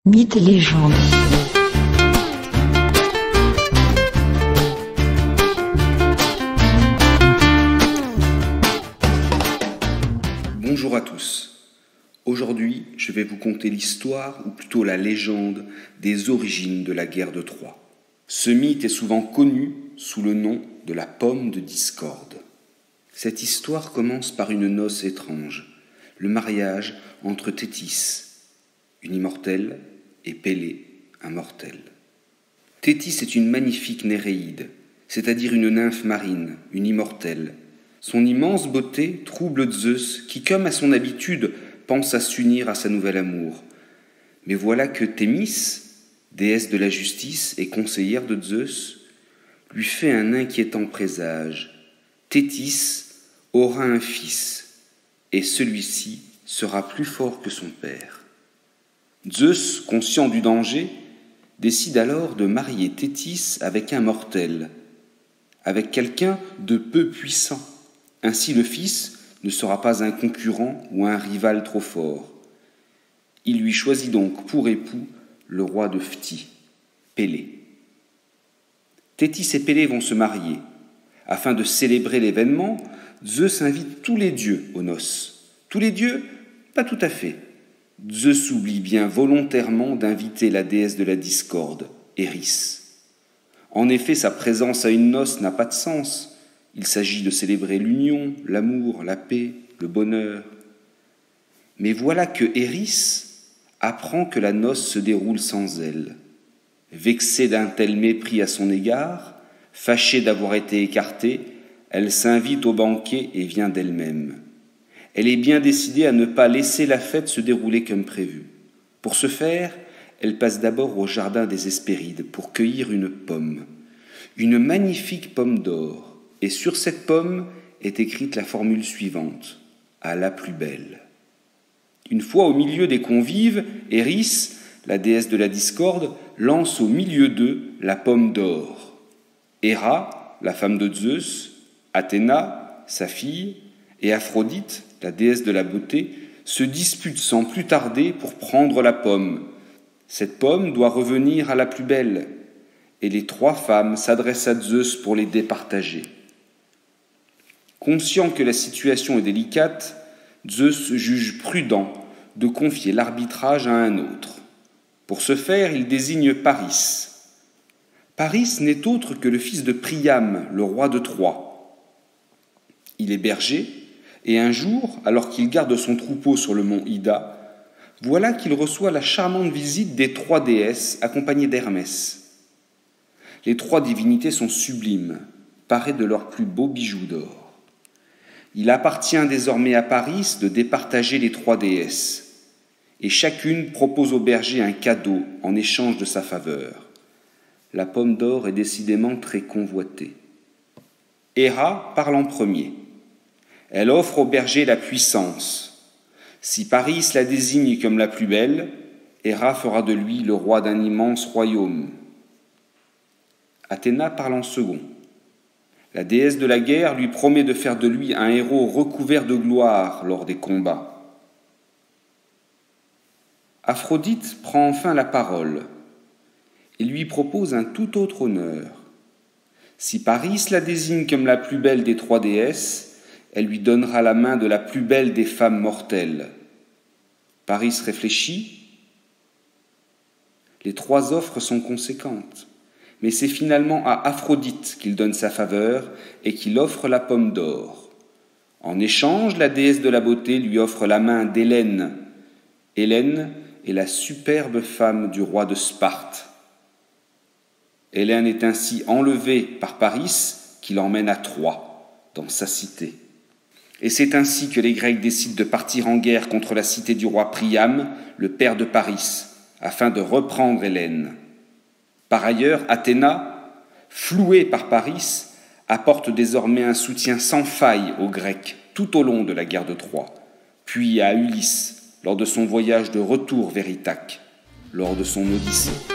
Mythes et légendes. Bonjour à tous. Aujourd'hui, je vais vous conter l'histoire, ou plutôt la légende, des origines de la guerre de Troie. Ce mythe est souvent connu sous le nom de la pomme de discorde. Cette histoire commence par une noce étrange, le mariage entre Thétis, une immortelle, et Pélée, un mortel. Thétis est une magnifique Néréide, c'est-à-dire une nymphe marine, une immortelle. Son immense beauté trouble Zeus, qui, comme à son habitude, pense à s'unir à sa nouvelle amour. Mais voilà que Thémis, déesse de la justice et conseillère de Zeus, lui fait un inquiétant présage. Thétis aura un fils, et celui-ci sera plus fort que son père. Zeus, conscient du danger, décide alors de marier Thétis avec un mortel, avec quelqu'un de peu puissant. Ainsi le fils ne sera pas un concurrent ou un rival trop fort. Il lui choisit donc pour époux le roi de Phthie, Pélée. Thétis et Pélée vont se marier. Afin de célébrer l'événement, Zeus invite tous les dieux aux noces. Tous les dieux? Pas tout à fait. Zeus oublie bien volontairement d'inviter la déesse de la discorde, Eris. En effet, sa présence à une noce n'a pas de sens. Il s'agit de célébrer l'union, l'amour, la paix, le bonheur. Mais voilà que Eris apprend que la noce se déroule sans elle. Vexée d'un tel mépris à son égard, fâchée d'avoir été écartée, elle s'invite au banquet et vient d'elle-même. Elle est bien décidée à ne pas laisser la fête se dérouler comme prévu. Pour ce faire, elle passe d'abord au jardin des Hespérides pour cueillir une magnifique pomme d'or. Et sur cette pomme est écrite la formule suivante: à la plus belle. Une fois au milieu des convives, Eris, la déesse de la discorde, lance au milieu d'eux la pomme d'or. Héra, la femme de Zeus, Athéna, sa fille, et Aphrodite, la déesse de la beauté, se disputent sans plus tarder pour prendre la pomme. Cette pomme doit revenir à la plus belle, et les trois femmes s'adressent à Zeus pour les départager. Conscient que la situation est délicate, Zeus juge prudent de confier l'arbitrage à un autre. Pour ce faire, il désigne Paris. Paris n'est autre que le fils de Priam, le roi de Troie. Il est berger, et un jour, alors qu'il garde son troupeau sur le mont Ida, voilà qu'il reçoit la charmante visite des trois déesses accompagnées d'Hermès. Les trois divinités sont sublimes, parées de leurs plus beaux bijoux d'or. Il appartient désormais à Paris de départager les trois déesses, et chacune propose au berger un cadeau en échange de sa faveur. La pomme d'or est décidément très convoitée. Héra parle en premier. Elle offre au berger la puissance. Si Paris la désigne comme la plus belle, Héra fera de lui le roi d'un immense royaume. Athéna parle en second. La déesse de la guerre lui promet de faire de lui un héros recouvert de gloire lors des combats. Aphrodite prend enfin la parole et lui propose un tout autre honneur. Si Paris la désigne comme la plus belle des trois déesses, elle lui donnera la main de la plus belle des femmes mortelles. Paris réfléchit. Les trois offres sont conséquentes, mais c'est finalement à Aphrodite qu'il donne sa faveur et qu'il offre la pomme d'or. En échange, la déesse de la beauté lui offre la main d'Hélène. Hélène est la superbe femme du roi de Sparte. Hélène est ainsi enlevée par Paris, qui l'emmène à Troie, dans sa cité. Et c'est ainsi que les Grecs décident de partir en guerre contre la cité du roi Priam, le père de Paris, afin de reprendre Hélène. Par ailleurs, Athéna, flouée par Paris, apporte désormais un soutien sans faille aux Grecs tout au long de la guerre de Troie, puis à Ulysse lors de son voyage de retour vers Ithaque, lors de son Odyssée.